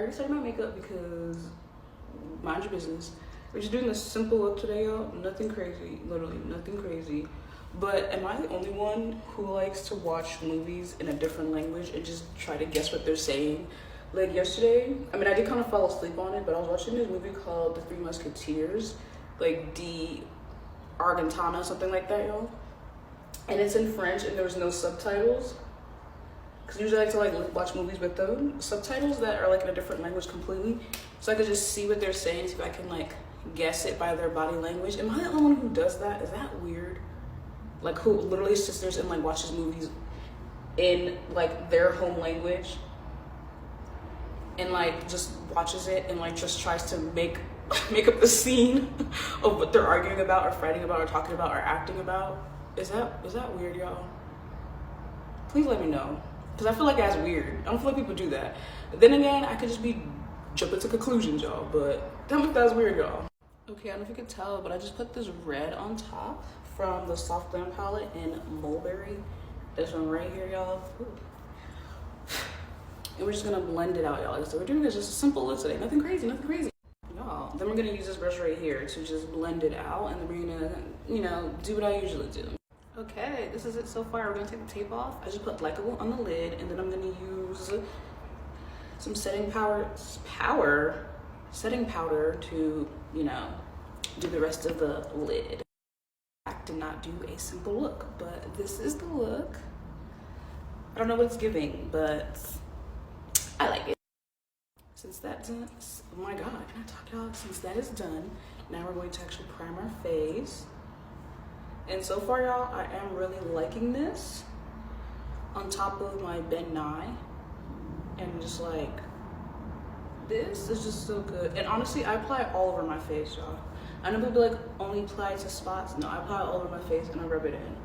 already started my makeup because mind your business. We're just doing this simple look today, y'all. Nothing crazy, literally nothing crazy. But am I the only one who likes to watch movies in a different language and just try to guess what they're saying? Like yesterday, I mean, I did kind of fall asleep on it, but I was watching this movie called The Three Musketeers, like D. Argentana, something like that, y'all. And it's in French and there was no subtitles. Because usually I like to like watch movies with the subtitles that are like in a different language completely. So I could just see what they're saying, see if I can like guess it by their body language. Am I the only one who does that? Is that weird? Like who literally sits there and like watches movies in like their home language and like just watches it and like just tries to make up the scene of what they're arguing about or fighting about or talking about or acting about. Is that weird, y'all? Please let me know, because I feel like that's weird. I don't feel like people do that. Then again, I could just be jumping to conclusions, y'all, but tell me if that's weird, y'all. Okay, I don't know if you could tell, but I just put this red on top from the Soft Glam palette in Mulberry. This one right here, y'all. And we're just gonna blend it out, y'all. So we're doing this just a simple look today, nothing crazy, y'all. Then we're gonna use this brush right here to just blend it out, and then we're gonna, you know, do what I usually do. Okay, this is it so far. We're gonna take the tape off. I just put Likeable on the lid, and then I'm gonna use some setting powder to, you know, do the rest of the lid. I did not do a simple look, but this is the look. I don't know what it's giving, but I like it. Since that's done, oh my god, can I talk, y'all? Since that is done, now we're going to actually prime our face. And so far, y'all, I am really liking this on top of my Ben Nye. And just like, this is just so good. And honestly, I apply it all over my face, y'all. I know people like only apply it to spots. No, I apply it all over my face and I rub it in.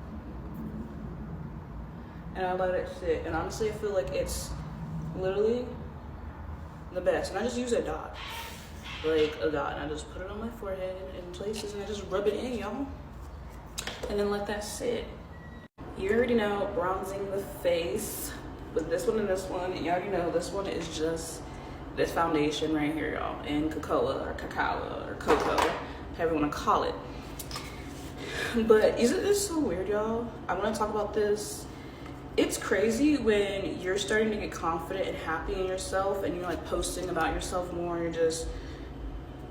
And I let it sit. And honestly, I feel like it's literally the best. And I just use a dot. Like a dot. And I just put it on my forehead in places and I just rub it in, y'all. And then let that sit. You already know, bronzing the face with this one and this one. And you already know this one is just this foundation right here, y'all, in Cocoa or Cacao or Cocoa, however you want to call it. But isn't this so weird, y'all? I want to talk about this. It's crazy when you're starting to get confident and happy in yourself and you're like posting about yourself more. You're just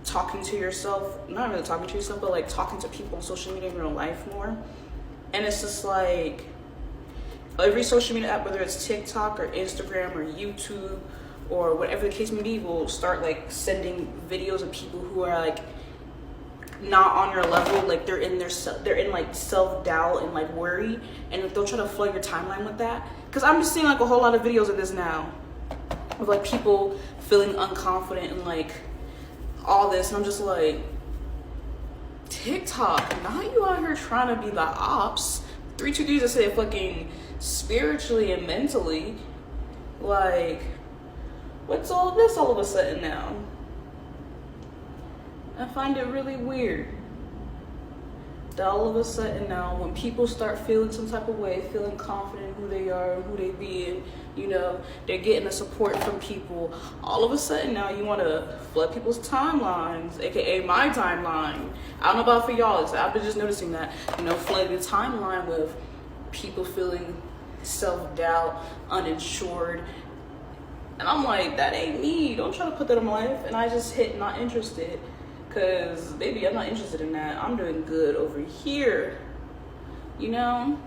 talking to yourself, not really talking to yourself, but like talking to people on social media in real life more. And it's just like every social media app, whether it's TikTok or Instagram or YouTube or whatever the case may be, will start like sending videos of people who are like not on your level, like they're in like self-doubt and like worry, and they'll try to flood your timeline with that. Because I'm just seeing like a whole lot of videos of this now of like people feeling unconfident and like all this, and I'm just like, TikTok, not you out here trying to be the ops 323s that say fucking spiritually and mentally. Like, what's all of this all of a sudden now? I find it really weird that all of a sudden now, when people start feeling some type of way, feeling confident in who they are and who they be, and you know, they're getting the support from people, all of a sudden now you want to flood people's timelines, aka my timeline. I don't know about for y'all, I've been just noticing that, you know, flooding the timeline with people feeling self-doubt, uninsured. And I'm like, that ain't me. Don't try to put that in my life. And I just hit not interested. Because, baby, I'm not interested in that. I'm doing good over here. You know?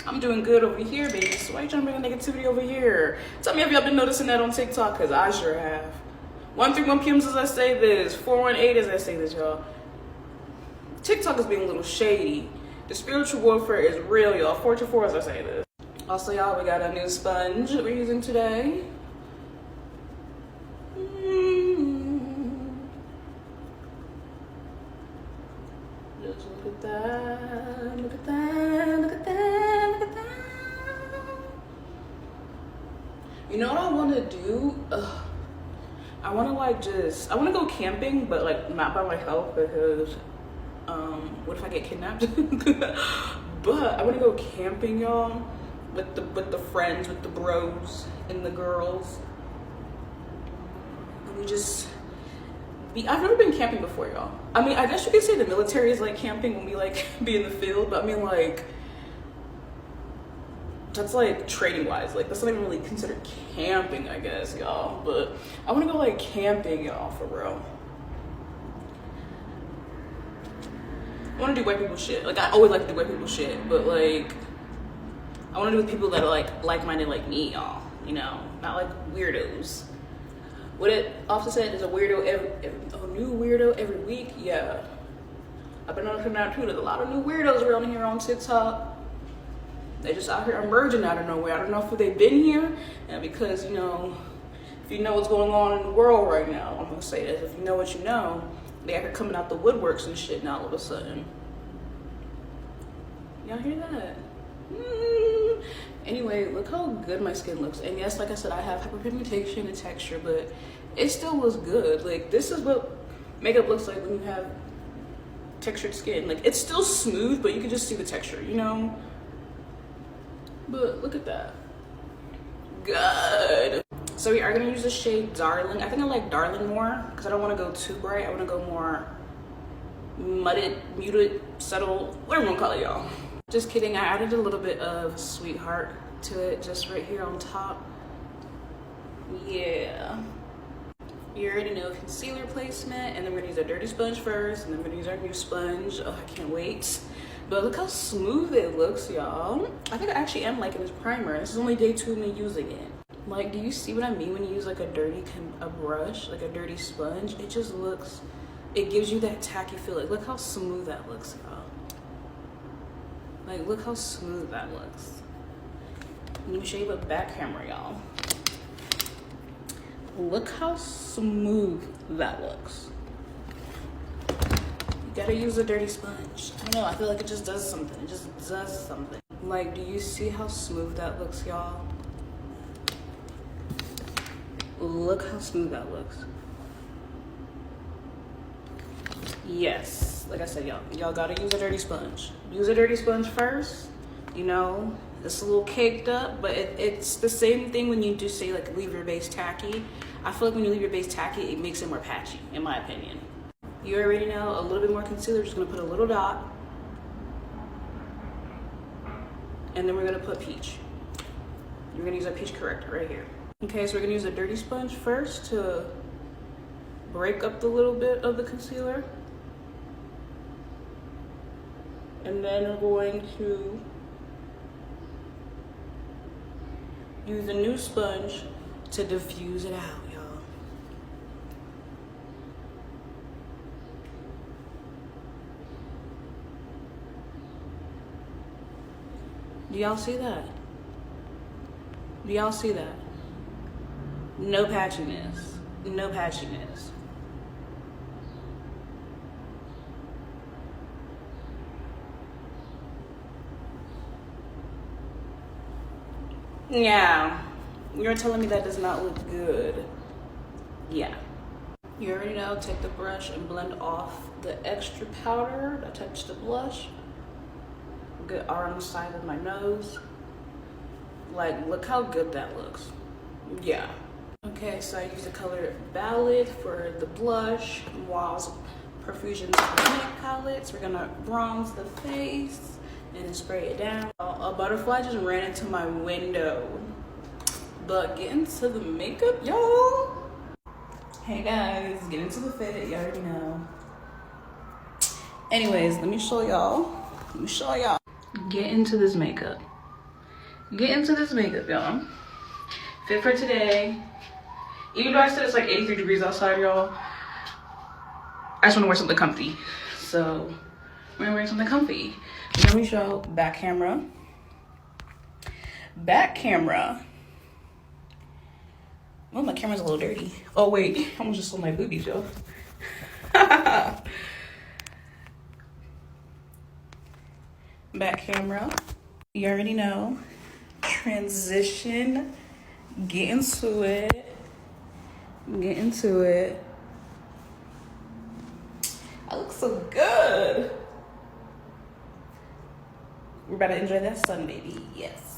I'm doing good over here, baby. So why are you trying to bring negativity over here? Tell me if y'all been noticing that on TikTok, because I sure have. 131 PMs as I say this. 418 as I say this, y'all. TikTok is being a little shady. The spiritual warfare is real, y'all. 424 as I say this. Also, y'all, we got a new sponge that we're using today. Just look at that, look at that, look at that, look at that. You know what I want to do? I want to like I want to go camping, but like not by myself, because what if I get kidnapped? But I want to go camping, y'all, with the friends, with the bros and the girls. I've never been camping before, y'all. I mean, I guess you could say the military is like camping when we like be in the field, but I mean, like, that's like training wise, like that's not even really considered camping, I guess, y'all. But I want to go like camping, y'all, for real. I want to do white people shit. Like, I always like to do white people shit, but like I want to do with people that are like-minded like me, y'all, you know, not like weirdos. What it often said is a new weirdo every week. Yeah, I've been noticing that too. There's a lot of new weirdos around here on TikTok. They just out here emerging out of nowhere. I don't know if they've been here, and because, you know, if you know what's going on in the world right now, I'm gonna say this: if you know what you know, they are coming out the woodworks and shit now all of a sudden. Y'all hear that? Anyway, look how good my skin looks. And yes, like I said, I have hyperpigmentation and texture, but it still looks good. Like, this is what makeup looks like when you have textured skin. Like, it's still smooth, but you can just see the texture, you know? But look at that. Good. So we are gonna use the shade Darling. I think I like Darling more because I don't want to go too bright. I want to go more muted, subtle, whatever you want to call it, y'all. Just kidding, I added a little bit of Sweetheart to it, just right here on top. Yeah. You already know concealer placement, and then we're gonna use a dirty sponge first, and then we're gonna use our new sponge. Oh, I can't wait. But look how smooth it looks, y'all. I think I actually am liking this primer. This is only day 2 of me using it. Like, do you see what I mean when you use like a brush, like a dirty sponge? It just looks, it gives you that tacky feel. Like, look how smooth that looks, y'all. Like, look how smooth that looks. Let me show you the back camera, y'all. Look how smooth that looks. You gotta use a dirty sponge. I don't know, I feel like it just does something. It just does something. Like, do you see how smooth that looks, y'all? Look how smooth that looks. Yes, like I said, y'all gotta use a dirty sponge. Use a dirty sponge first. You know, it's a little caked up, but it's the same thing when you do say like leave your base tacky. I feel like when you leave your base tacky, it makes it more patchy, in my opinion. You already know, a little bit more concealer. Just gonna put a little dot, and then we're gonna put peach. We're gonna use our peach corrector right here. Okay, so we're gonna use a dirty sponge first to break up the little bit of the concealer. And then we're going to use a new sponge to diffuse it out, y'all. Do y'all see that? Do y'all see that? No patchiness. No patchiness. Yeah, you're telling me that does not look good. Yeah. You already know, take the brush and blend off the extra powder that touched the blush. Good around the side of my nose. Like, look how good that looks. Yeah. Okay, so I use the color Ballad for the blush, Wild's Profusion Cosmetic palettes. We're gonna bronze the face and then spray it down. A butterfly just ran into my window. But get into the makeup, y'all. Hey guys, get into the fit, you already know. Anyways, let me show y'all. Get into this makeup. Get into this makeup, y'all. Fit for today. Even though I said it's like 83 degrees outside, y'all, I just want to wear something comfy. So we're wearing something comfy. Let me show back camera. Back camera. Oh, my camera's a little dirty. Oh wait, I almost just saw my boobies, y'all. Back camera. You already know. Transition. Get into it. Get into it. I look so good. We're about to enjoy that sun, baby. Yes.